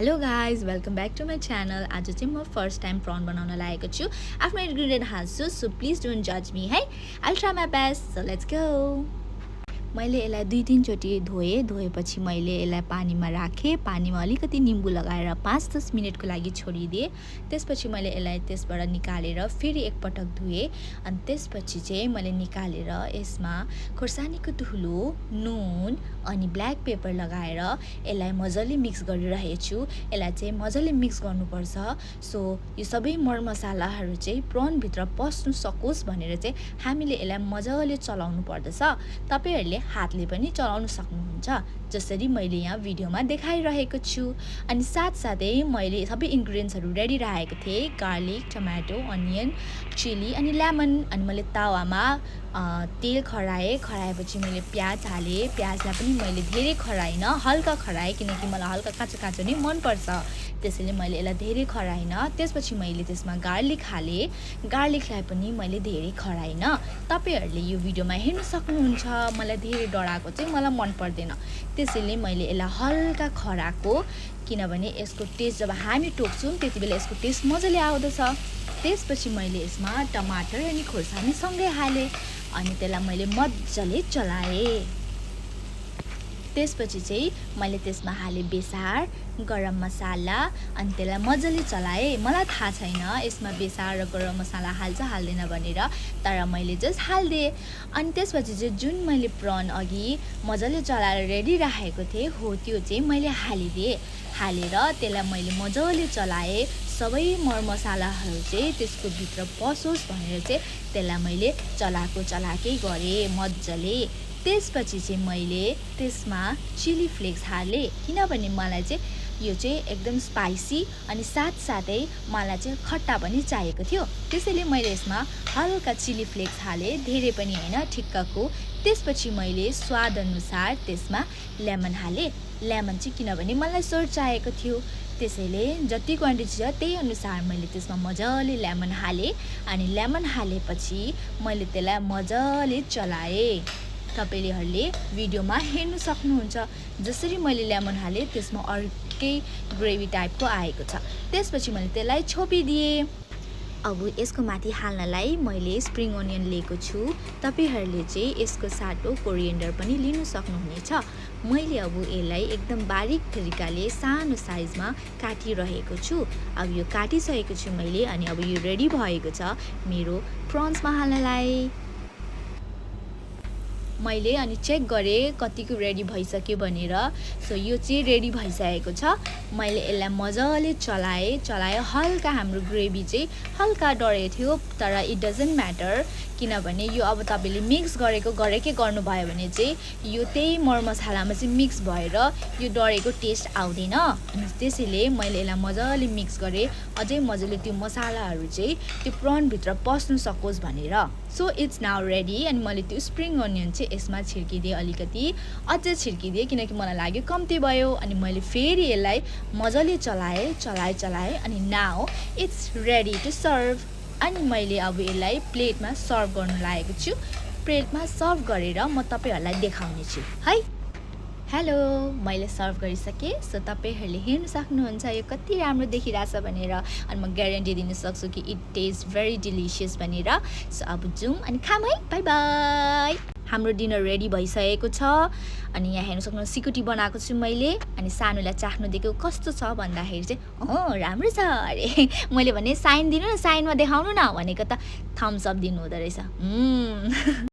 Hello guys welcome back to my channel. आज चाहिँ म फर्स्ट टाइम प्रन बनाउन लागेको छु। आफ्नो इन्ग्रिडियन्ट हाल्छु, सो प्लिज डोन्ट जज मी है। I try my best, so let's go. मैले यसलाई 2-3 चोटि धोएपछि मैले यसलाई पानीमा राखेँ। पानीमा अलिकति निम्बु लगाएर 5-10 मिनटको लागि छोडिदिएँ। त्यसपछि मैले यसलाई त्यसबाट निकालेर फेरि एकपटक धोएँ। अनि त्यसपछि चाहिँ मैले निकालेर यसमा खोर्सानीको धुलो, नुन अनि ब्ल्याक पेपर लगाएर यसलाई मजाले मिक्स गरिरहेछु। यसलाई चाहिँ मजाले मिक्स गर्नुपर्छ। सो यो सबै मरमसालाहरू चाहिँ प्रनभित्र पस्नु सकोस् भनेर चाहिँ हामीले यसलाई मजाले चलाउनु पर्दछ। तपाईहरुले हातले पनि चलाउन सक्नुहुन्छ, जसरी मैले यहाँ भिडियोमा देखाइरहेको छु। अनि साथसाथै मैले सबै इन्ग्रिडियन्ट्सहरू रेडी राखेको थिएँ। गार्लिक, टमाटो, अनियन, चिली अनि लेमन। अनि मैले तावामा तेल खराएपछि मैले प्याज हालेँ। प्याजलाई पनि मैले धेरै खराइन, हल्का खराएँ, किनकि मलाई हल्का काँचो नै मनपर्छ। त्यसैले मैले यसलाई धेरै खराइन। त्यसपछि मैले त्यसमा गार्लिक हालेँ। गार्लिकलाई पनि मैले धेरै खराइन। तपाईहरुले यो भिडियोमा हेर्न सक्नुहुन्छ। मलाई धेरै डढाएको चाहिँ मलाई मन पर्दैन, त्यसैले मैले यसलाई हल्का खराएको, किनभने यसको टेस्ट जब हामी टोक्छौँ त्यतिबेला यसको टेस्ट मजाले आउँदछ। त्यसपछि मैले यसमा टमाटर अनि खोर्सानी सँगै हालेँ अनि त्यसलाई मैले मजाले चलाएँ। त्यसपछि चाहिँ मैले त्यसमा हालेँ बेसार, गरम मसाला अनि त्यसलाई मजाले चलाएँ। मलाई थाहा छैन यसमा बेसार र गरम मसाला हाल्छ हाल्दैन भनेर, तर मैले जस्ट हालिदिएँ। अनि त्यसपछि चाहिँ जुन मैले प्रन अघि मजाले चलाएर रेडी राखेको थिएँ हो त्यो चाहिँ मैले हालिदिएँ। हालेर त्यसलाई मैले मजाले चलाएँ। सबै मरमसालाहरू चाहिँ त्यसको भित्र पसोस् भनेर चाहिँ त्यसलाई मैले चलाएकै गरेँ मजाले। त्यसपछि चाहिँ मैले त्यसमा चिली फ्लेक्स हालेँ, किनभने मलाई चाहिँ यो चाहिँ एकदम स्पाइसी अनि साथसाथै मलाई चाहिँ खट्टा पनि चाहिएको थियो। त्यसैले मैले यसमा हल्का चिली फ्लेक्स हालेँ, धेरै पनि होइन, ठिक्कको। त्यसपछि मैले स्वाद अनुसार त्यसमा लेमन हालेँ। लेमन चाहिँ किनभने मलाई सोर चाहिएको थियो, त्यसैले जति क्वान्टिटी छ त्यही अनुसार मैले त्यसमा मजाले लेमन हालेँ। अनि लेमन हालेपछि मैले त्यसलाई मजाले चलाएँ। तपाईहरुले भिडियोमा हेर्न सक्नुहुन्छ, जसरी मैले लेमन हालेँ त्यसमा अर्कै ग्रेभी टाइपको आएको छ। त्यसपछि मैले त्यसलाई छोपिदिएँ। अब यसको माथि हाल्नलाई मैले स्प्रिङ अनियन लिएको छु। तपाईहरुले चाहिँ यसको साटो कोरिएन्डर पनि लिन सक्नुहुनेछ। मैले अब यसलाई एकदम बारीक तरिकाले सानो साइजमा काटिरहेको छु। अब यो काटिसकेको छु मैले, अनि अब यो रेडी भएको छ मेरो प्रन्समा हाल्नलाई। मैले अनि चेक गरेँ कतिको रेडी भइसक्यो भनेर। सो यो चाहिँ रेडी भइसकेको छ। मैले यसलाई मजाले चलाएँ। हल्का हाम्रो ग्रेभी चाहिँ हल्का डढेको थियो, तर इट डजन्ट म्याटर, किनभने यो अब तपाईँले मिक्स गरेकै गर्नुभयो भने चाहिँ यो त्यही मरमसालामा चाहिँ मिक्स भएर यो डढेको टेस्ट आउँदैन। अनि त्यसैले मैले यसलाई मजाले मिक्स गरेँ, अझै मजाले त्यो मसालाहरू चाहिँ त्यो प्रनभित्र पस्नु सकोस् भनेर। So it's now ready. अनि मैले त्यो स्प्रिङ अनियन चाहिँ यसमा छिर्किदिएँ, अलिकति अझै छिर्किदिएँ, किनकि मलाई लाग्यो कम्ती भयो। अनि मैले फेरि यसलाई मजाले चलाएँ अनि now it's ready to serve. अनि मैले अब यसलाई प्लेटमा सर्भ गर्न लागेको छु। प्लेटमा सर्भ गरेर म तपाईहरुलाई देखाउने छु है। हेलो, मैले सर्भ गरिसकेँ। सो तपाईहरुले हेर्न सक्नुहुन्छ यो कति राम्रो देखिरहेछ भनेर। अनि म ग्यारेन्टी दिन सक्छु कि इट टेस्ट भेरी डिलिसियस भनेर। सो अब जाउँ अनि खाऊँ है। By by. हाम्रो डिनर रेडी भइसकेको छ। अनि यहाँ हेर्न सक्नुहुन्छ सिकुटी बनाएको छु मैले। अनि सानोलाई चाख्नु दिएको कस्तो छ भन्दाखेरि चाहिँ राम्रो छ अरे। मैले भने साइन दिनु न, साइनमा देखाउनु न भनेको त थम्स अप दिनु हुँदो रहेछ।